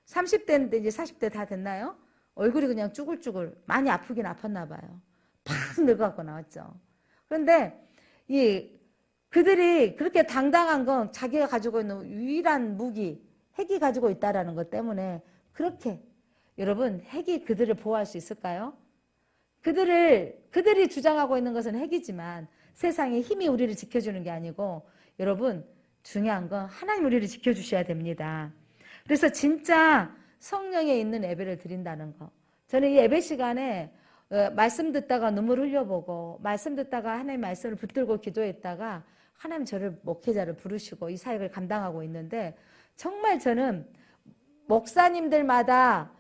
30대인데 이제 40대 다 됐나요? 얼굴이 그냥 쭈글쭈글 많이 아프긴 아팠나 봐요. 팍 늙어갖고 나왔죠. 그런데 그들이 그렇게 당당한 건 자기가 가지고 있는 유일한 무기, 핵이 가지고 있다라는 것 때문에 그렇게 여러분 핵이 그들을 보호할 수 있을까요? 그들이 주장하고 있는 것은 핵이지만 세상의 힘이 우리를 지켜주는 게 아니고 여러분 중요한 건 하나님 우리를 지켜주셔야 됩니다. 그래서 진짜 성령에 있는 예배를 드린다는 거. 저는 이 예배 시간에 말씀 듣다가 눈물 흘려보고 말씀 듣다가 하나님 말씀을 붙들고 기도했다가 하나님 저를 목회자를 부르시고 이 사역을 감당하고 있는데 정말 저는 목사님들마다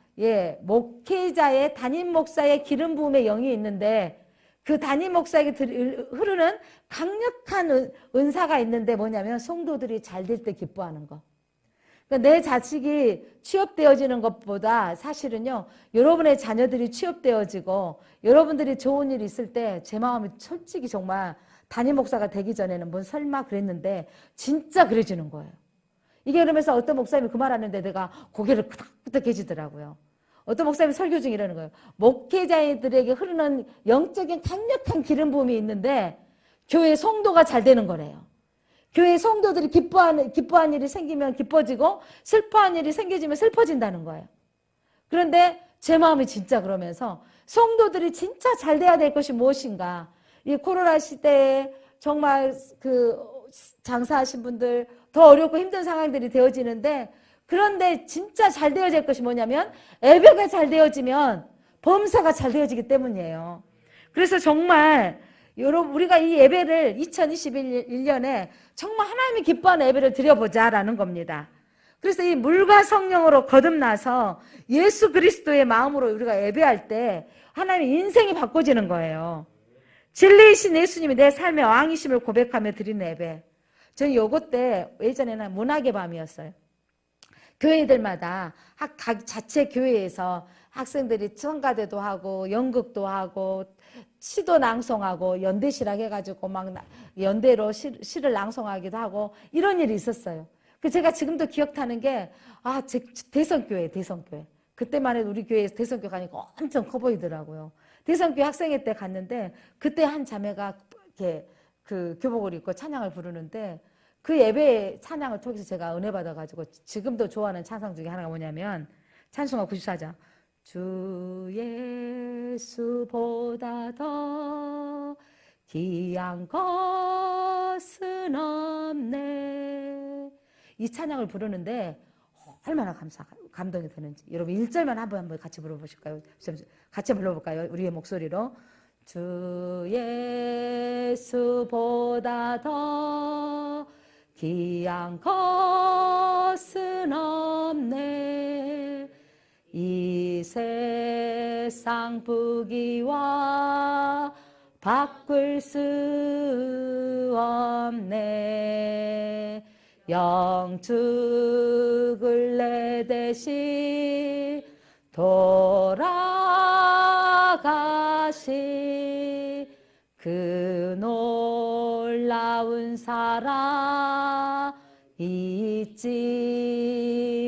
목회자의 담임 목사의 기름 부음의 영이 있는데 그 담임 목사에게 흐르는 강력한 은사가 있는데 뭐냐면 성도들이 잘 될 때 기뻐하는 거. 그러니까 내 자식이 취업되어지는 것보다 사실은요 여러분의 자녀들이 취업되어지고 여러분들이 좋은 일 있을 때 제 마음이 솔직히 정말 담임 목사가 되기 전에는 뭐 설마 그랬는데 진짜 그래지는 거예요. 이게 그러면서 어떤 목사님이 그 말하는데 내가 고개를 끄덕끄덕해지더라고요. 어떤 목사님이 설교 중에 이러는 거예요. 목회자들에게 흐르는 영적인 강력한 기름 부음이 있는데 교회 성도가 잘 되는 거래요. 교회 성도들이 기뻐한 일이 생기면 기뻐지고 슬퍼한 일이 생겨지면 슬퍼진다는 거예요. 그런데 제 마음이 진짜 그러면서 성도들이 진짜 잘 돼야 될 것이 무엇인가. 이 코로나 시대에 정말 장사하신 분들 더 어렵고 힘든 상황들이 되어지는데 그런데 진짜 잘 되어질 것이 뭐냐면 예배가 잘 되어지면 범사가 잘 되어지기 때문이에요. 그래서 정말 여러분 우리가 이 예배를 2021년에 정말 하나님이 기뻐하는 예배를 드려보자라는 겁니다. 그래서 이 물과 성령으로 거듭나서 예수 그리스도의 마음으로 우리가 예배할 때 하나님의 인생이 바꿔지는 거예요. 진리이신 예수님이 내 삶의 왕이심을 고백하며 드리는 예배. 저는 요거 때 예전에는 문학의 밤이었어요. 교회들마다 자체 교회에서 학생들이 성가대도 하고 연극도 하고 시도 낭송하고 연대시락 해가지고 막 연대로 시를 낭송하기도 하고 이런 일이 있었어요. 제가 지금도 기억하는 게 대성교회. 그때만 해도 우리 교회에서 대성교회 가니까 엄청 커 보이더라고요. 대성교회 학생회 때 갔는데 그때 한 자매가 이렇게 그 교복을 입고 찬양을 부르는데 그 예배 찬양을 통해서 제가 은혜 받아가지고 지금도 좋아하는 찬송 중에 하나가 뭐냐면 찬송가 94장 주 예수보다 더 귀한 것은 없네. 이 찬양을 부르는데 얼마나 감동이 되는지 여러분 1절만 한번 같이 불러보실까요? 같이 불러볼까요? 우리의 목소리로 주 예수보다 더 귀한 것은 없네. 이 세상 부귀와 바꿀 수 없네. 영축을 내 대신 돌아가시 그 놀라운 사랑 잊지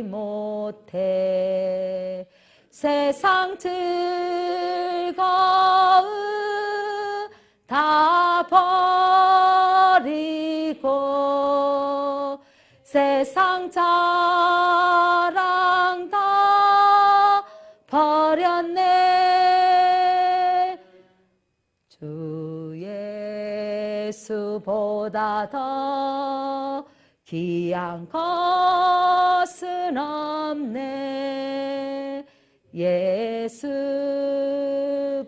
못해. 세상 즐거움 다 버리고 세상 자랑 다 버렸네. 주 예수보다 더 귀한 것은 없네. 예수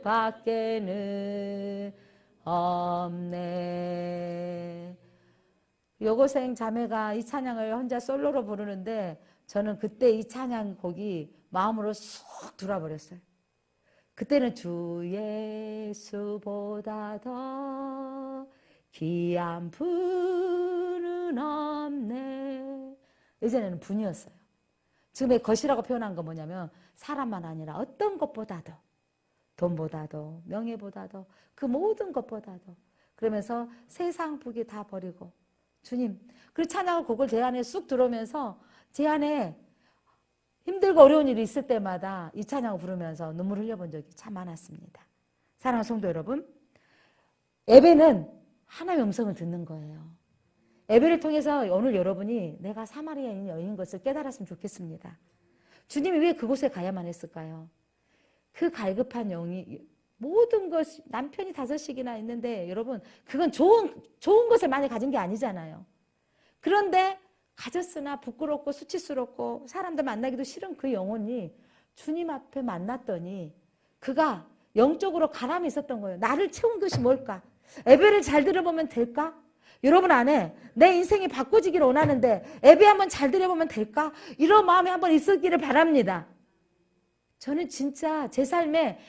밖에는 없네. 여고생 자매가 이 찬양을 혼자 솔로로 부르는데 저는 그때 이 찬양 곡이 마음으로 쏙 들어버렸어요. 그때는 주 예수보다 더 귀한 분은 없네. 예전에는 분이었어요. 지금의 것이라고 표현한 건 뭐냐면 사람만 아니라 어떤 것보다도 돈보다도 명예보다도 그 모든 것보다도 그러면서 세상 부귀 다 버리고 주님 그 찬양을 곡을 제 안에 쑥 들어오면서 제 안에 힘들고 어려운 일이 있을 때마다 이 찬양을 부르면서 눈물 흘려본 적이 참 많았습니다. 사랑하는 성도 여러분, 예배는 하나님의 음성을 듣는 거예요. 예배를 통해서 오늘 여러분이 내가 사마리아인 여인인 것을 깨달았으면 좋겠습니다. 주님이 왜 그곳에 가야만 했을까요? 그 갈급한 영이 모든 것이 남편이 5씩이나 있는데 여러분 그건 좋은 것을 많이 가진 게 아니잖아요. 그런데 가졌으나 부끄럽고 수치스럽고 사람들 만나기도 싫은 그 영혼이 주님 앞에 만났더니 그가 영적으로 가람이 있었던 거예요. 나를 채운 것이 뭘까? 예배를 잘 들어보면 될까? 여러분 안에 내 인생이 바꿔지기를 원하는데 예배 한번 잘 들어보면 될까? 이런 마음이 한번 있었기를 바랍니다. 저는 진짜 제 삶에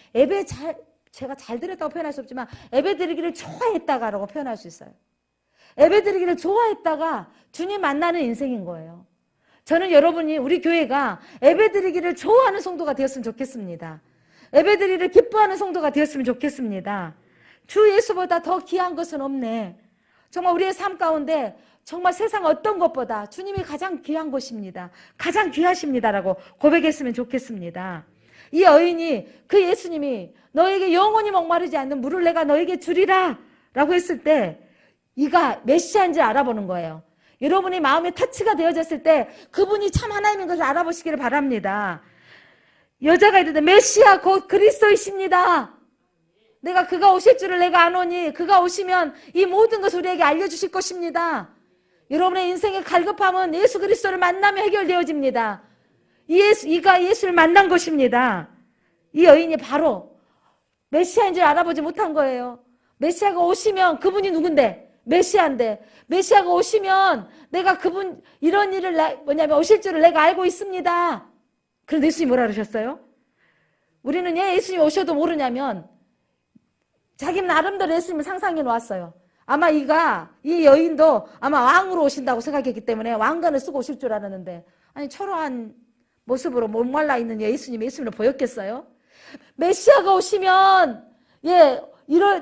제가 잘 드렸다고 표현할 수 없지만 예배 드리기를 좋아했다가라고 표현할 수 있어요. 예배 드리기를 좋아했다가 주님 만나는 인생인 거예요. 저는 여러분이 우리 교회가 예배 드리기를 좋아하는 성도가 되었으면 좋겠습니다. 예배 드리기를 기뻐하는 성도가 되었으면 좋겠습니다. 주 예수보다 더 귀한 것은 없네. 정말 우리의 삶 가운데 정말 세상 어떤 것보다 주님이 가장 귀한 것입니다. 가장 귀하십니다라고 고백했으면 좋겠습니다. 이 여인이 그 예수님이 너에게 영원히 목마르지 않는 물을 내가 너에게 주리라 라고 했을 때 이가 메시아인지 알아보는 거예요. 여러분이 마음에 터치가 되어졌을 때 그분이 참 하나님인 것을 알아보시기를 바랍니다. 여자가 이르되 메시아 곧 그리스도이십니다. 내가 그가 오실 줄을 내가 아노니 그가 오시면 이 모든 것을 우리에게 알려주실 것입니다. 여러분의 인생의 갈급함은 예수 그리스도를 만나며 해결되어집니다. 이가 예수를 만난 것입니다. 이 여인이 바로 메시아인 줄 알아보지 못한 거예요. 메시아가 오시면 그분이 누군데? 메시아인데 메시아가 오시면 내가 그분 이런 일을 뭐냐면 오실 줄을 내가 알고 있습니다. 그런데 예수님이 뭐라 그러셨어요? 우리는 왜 예수님이 오셔도 모르냐면 자기 나름대로 예수님을 상상해 놓았어요. 아마 이 여인도 아마 왕으로 오신다고 생각했기 때문에 왕관을 쓰고 오실 줄 알았는데 아니 초라한 모습으로 목말라 있는 예수님을 보였겠어요? 메시아가 오시면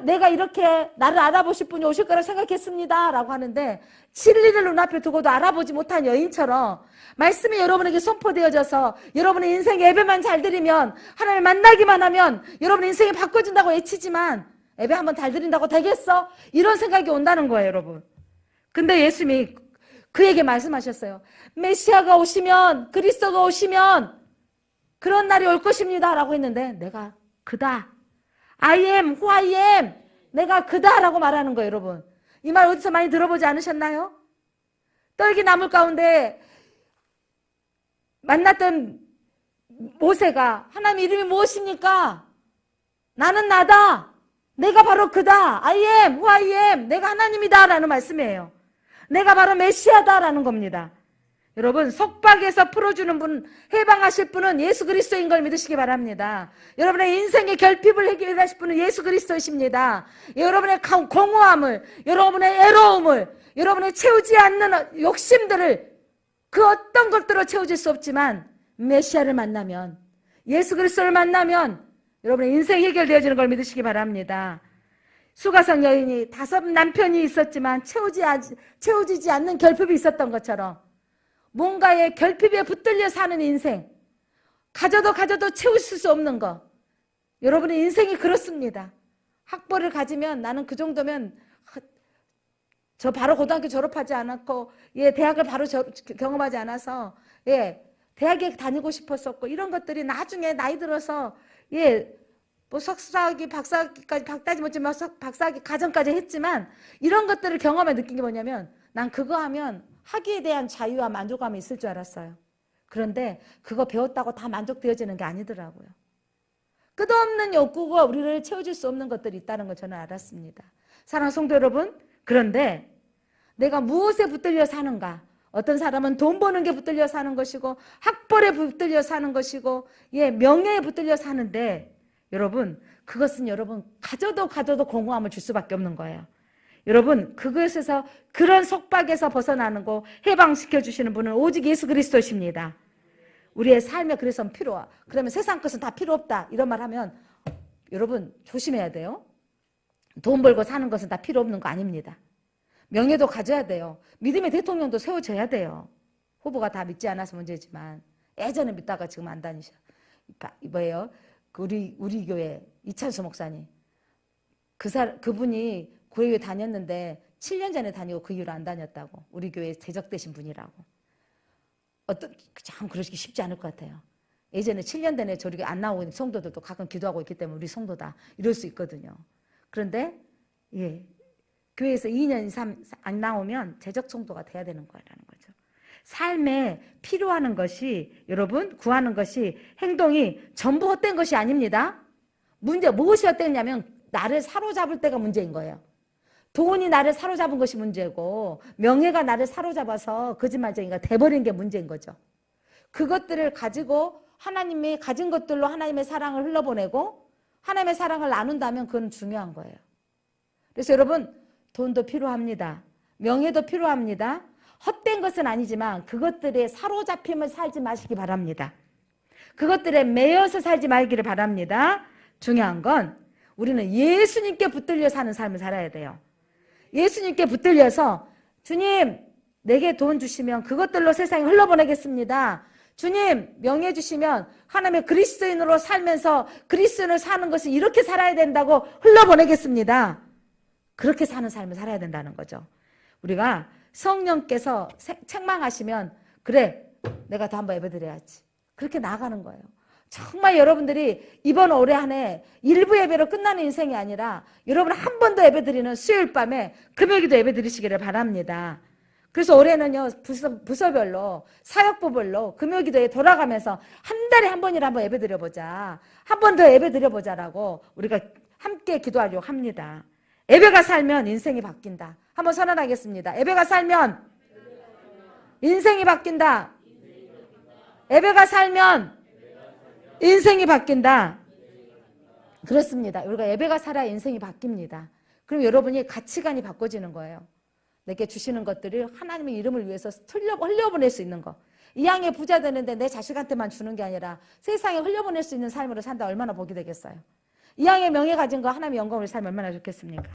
내가 이렇게 나를 알아보실 분이 오실 거라 생각했습니다 라고 하는데 진리를 눈앞에 두고도 알아보지 못한 여인처럼 말씀이 여러분에게 선포되어져서 여러분의 인생 예배만 잘 드리면 하나님을 만나기만 하면 여러분의 인생이 바꿔진다고 외치지만 예배 한번 잘 드린다고 되겠어? 이런 생각이 온다는 거예요, 여러분. 근데 예수님이 그에게 말씀하셨어요. 메시아가 오시면, 그리스도가 오시면 그런 날이 올 것입니다 라고 했는데 내가 그다. I am who I am. 내가 그다 라고 말하는 거예요, 여러분. 이 말 어디서 많이 들어보지 않으셨나요? 떨기 나물 가운데 만났던 모세가 하나님 이름이 무엇입니까? 나는 나다. 내가 바로 그다. I am who I am. 내가 하나님이다 라는 말씀이에요. 내가 바로 메시아다 라는 겁니다. 여러분 속박에서 풀어주는 분, 해방하실 분은 예수 그리스도인 걸 믿으시기 바랍니다. 여러분의 인생의 결핍을 해결하실 분은 예수 그리스도이십니다. 여러분의 공허함을, 여러분의 애로움을, 여러분의 채우지 않는 욕심들을 그 어떤 것들로 채워질 수 없지만 메시아를 만나면, 예수 그리스도를 만나면 여러분의 인생이 해결되어지는 걸 믿으시기 바랍니다. 수가성 여인이 5 남편이 있었지만 채워지지 않는 결핍이 있었던 것처럼 뭔가의 결핍에 붙들려 사는 인생, 가져도 채우실 수 없는 거. 여러분의 인생이 그렇습니다. 학벌을 가지면 나는 그 정도면 저 바로 고등학교 졸업하지 않았고 대학을 바로 경험하지 않아서 대학에 다니고 싶었었고 이런 것들이 나중에 나이 들어서 뭐 석사학위, 박사학위까지 박다지 못지만 박사학위 과정까지 했지만 이런 것들을 경험해 느낀 게 뭐냐면 난 그거 하면 학위에 대한 자유와 만족감이 있을 줄 알았어요. 그런데 그거 배웠다고 다 만족되어지는 게 아니더라고요. 끝없는 욕구가 우리를 채워줄 수 없는 것들이 있다는 걸 저는 알았습니다. 사랑하는 성도 여러분, 그런데 내가 무엇에 붙들려 사는가? 어떤 사람은 돈 버는 게 붙들려 사는 것이고 학벌에 붙들려 사는 것이고 명예에 붙들려 사는데 여러분 그것은 여러분 가져도 공허함을 줄 수밖에 없는 거예요. 여러분 그것에서 그런 속박에서 벗어나는 거 해방시켜 주시는 분은 오직 예수 그리스도십니다. 우리의 삶에 그래서 필요하. 그러면 세상 것은 다 필요 없다. 이런 말 하면 여러분 조심해야 돼요. 돈 벌고 사는 것은 다 필요 없는 거 아닙니다. 명예도 가져야 돼요. 믿음의 대통령도 세워져야 돼요. 후보가 다 믿지 않아서 문제지만 예전에 믿다가 지금 안 다니셔. 그러니까 뭐예요? 우리 교회 이찬수 목사님 그분이 교회 다녔는데 7년 전에 다니고 그 이후로 안 다녔다고. 우리 교회에 대적되신 분이라고. 참 그러시기 쉽지 않을 것 같아요. 예전에 7년 전에 저리 안 나오고 있는 성도들도 가끔 기도하고 있기 때문에 우리 성도다 이럴 수 있거든요. 그런데 교회에서 2년 이상 안 나오면 재적 성도가 돼야 되는 거라는 거죠. 삶에 필요하는 것이 여러분 구하는 것이 행동이 전부 헛된 것이 아닙니다. 문제 무엇이 헛됐냐면 나를 사로잡을 때가 문제인 거예요. 돈이 나를 사로잡은 것이 문제고 명예가 나를 사로잡아서 거짓말쟁이가 돼버린 게 문제인 거죠. 그것들을 가지고 하나님이 가진 것들로 하나님의 사랑을 흘러보내고 하나님의 사랑을 나눈다면 그건 중요한 거예요. 그래서 여러분 돈도 필요합니다. 명예도 필요합니다. 헛된 것은 아니지만 그것들에 사로잡힘을 살지 마시기 바랍니다. 그것들에 매여서 살지 말기를 바랍니다. 중요한 건 우리는 예수님께 붙들려 사는 삶을 살아야 돼요. 예수님께 붙들려서 주님 내게 돈 주시면 그것들로 세상에 흘러보내겠습니다. 주님 명예 주시면 하나님의 그리스도인으로 살면서 그리스도인을 사는 것이 이렇게 살아야 된다고 흘러보내겠습니다. 그렇게 사는 삶을 살아야 된다는 거죠. 우리가 성령께서 책망하시면 그래 내가 더 한번 예배드려야지. 그렇게 나아가는 거예요. 정말 여러분들이 이번 올해 한 해 일부 예배로 끝나는 인생이 아니라 여러분 한 번 더 예배드리는 수요일 밤에 금요일도 예배드리시기를 바랍니다. 그래서 올해는요 부서별로 사역부별로 금요기도에 돌아가면서 한 달에 한 번이라 한번 예배드려보자. 한 번 더 예배드려보자라고 우리가 함께 기도하려고 합니다. 예배가 살면 인생이 바뀐다. 한번 선언하겠습니다. 예배가 살면 인생이 바뀐다. 예배가 살면 인생이 바뀐다. 그렇습니다. 우리가 예배가 살아야 인생이 바뀝니다. 그럼 여러분이 가치관이 바꿔지는 거예요. 내게 주시는 것들을 하나님의 이름을 위해서 흘려보낼 수 있는 거. 이 양의 부자 되는데 내 자식한테만 주는 게 아니라 세상에 흘려보낼 수 있는 삶으로 산다. 얼마나 복이 되겠어요. 이 양의 명예 가진 거 하나님의 영광을 살면 얼마나 좋겠습니까?